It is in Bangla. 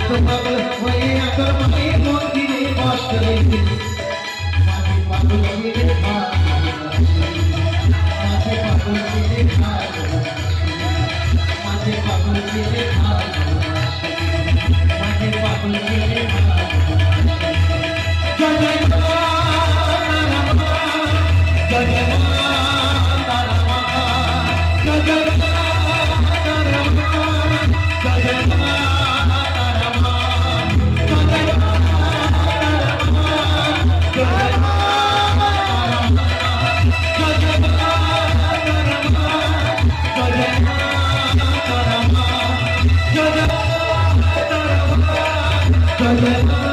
পাগল হয়ে একর মায়ের মন্দিরে বাস করে মাঝে পাগল ছেলে মাঝে পাগল ছেলে মাঝে পাগল ছেলে মাঝে পাগল ছেলে জয় জয় Jai Jai